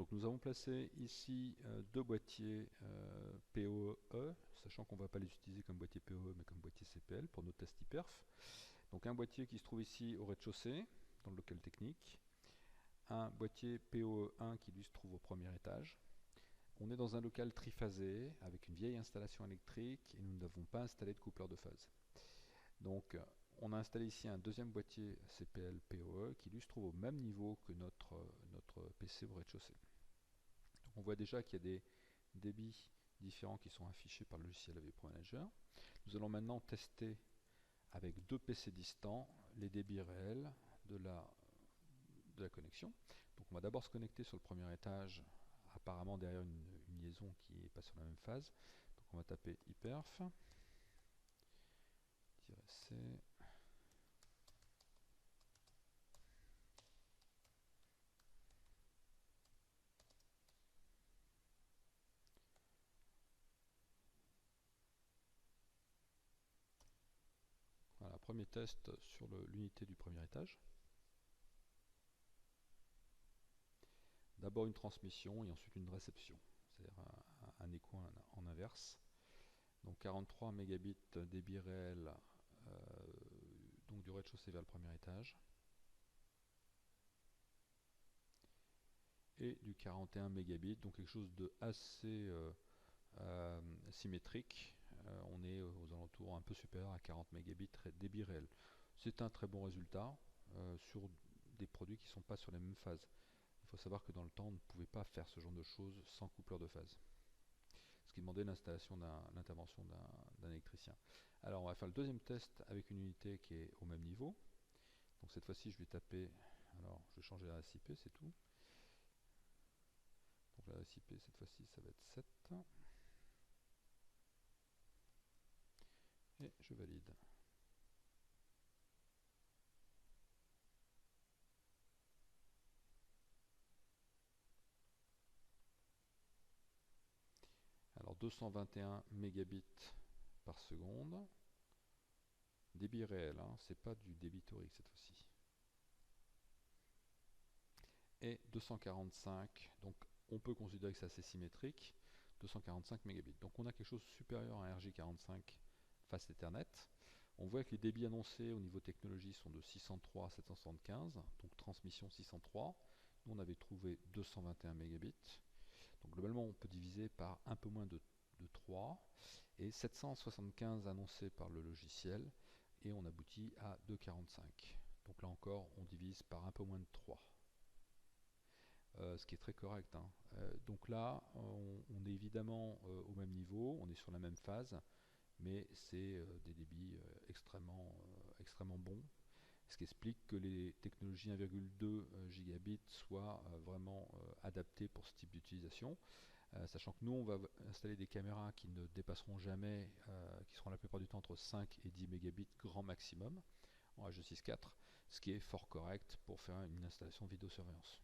Donc nous avons placé ici deux boîtiers PoE, sachant qu'on ne va pas les utiliser comme boîtier PoE mais comme boîtier CPL pour nos tests IPERF. Donc un boîtier qui se trouve ici au rez-de-chaussée, dans le local technique, un boîtier PoE1 qui lui se trouve au premier étage. On est dans un local triphasé avec une vieille installation électrique et nous n'avons pas installé de coupleur de phase. Donc on a installé ici un deuxième boîtier CPL PoE qui lui se trouve au même niveau que notre PC au rez-de-chaussée. On voit déjà qu'il y a des débits différents qui sont affichés par le logiciel AV Pro Manager. Nous allons maintenant tester avec deux PC distants les débits réels de la connexion. Donc on va d'abord se connecter sur le premier étage, apparemment derrière une liaison qui n'est pas sur la même phase. Donc on va taper IPERF, -C. Voilà, premier test sur l'unité du premier étage. D'abord une transmission et ensuite une réception, c'est-à-dire un écho en inverse. Donc 43 mégabits débit réel donc du rez-de-chaussée vers le premier étage. Et du 41 mégabits, donc quelque chose de assez symétrique. On est aux alentours un peu supérieur à 40 mégabits débit réel. C'est un très bon résultat sur des produits qui ne sont pas sur les mêmes phases. Il faut savoir que dans le temps, on ne pouvait pas faire ce genre de choses sans coupleur de phase, ce qui demandait l'intervention d'un électricien. Alors on va faire le deuxième test avec une unité qui est au même niveau. Donc cette fois-ci je vais taper, alors je vais changer l'adresse IP, c'est tout. Donc l'adresse IP cette fois-ci ça va être 7. Et je valide. Alors 221 mégabits par seconde. Débit réel, hein, c'est pas du débit théorique cette fois-ci. Et 245, donc on peut considérer que c'est assez symétrique, 245 mégabits. Donc on a quelque chose de supérieur à un RJ45 Fast Ethernet. On voit que les débits annoncés au niveau technologie sont de 603 à 775, donc transmission 603. Nous on avait trouvé 221 mégabits. Donc globalement on peut diviser par un peu moins de 3 et 775 annoncés par le logiciel et on aboutit à 245. Donc là encore on divise par un peu moins de 3. Ce qui est très correct, hein. Donc là on est évidemment au même niveau, on est sur la même phase, mais c'est des débits extrêmement bons, ce qui explique que les technologies 1,2 gigabits soient vraiment adaptées pour ce type d'utilisation. Sachant que nous on va installer des caméras qui ne dépasseront jamais, qui seront la plupart du temps entre 5 et 10 mégabits grand maximum en H264, ce qui est fort correct pour faire une installation vidéosurveillance.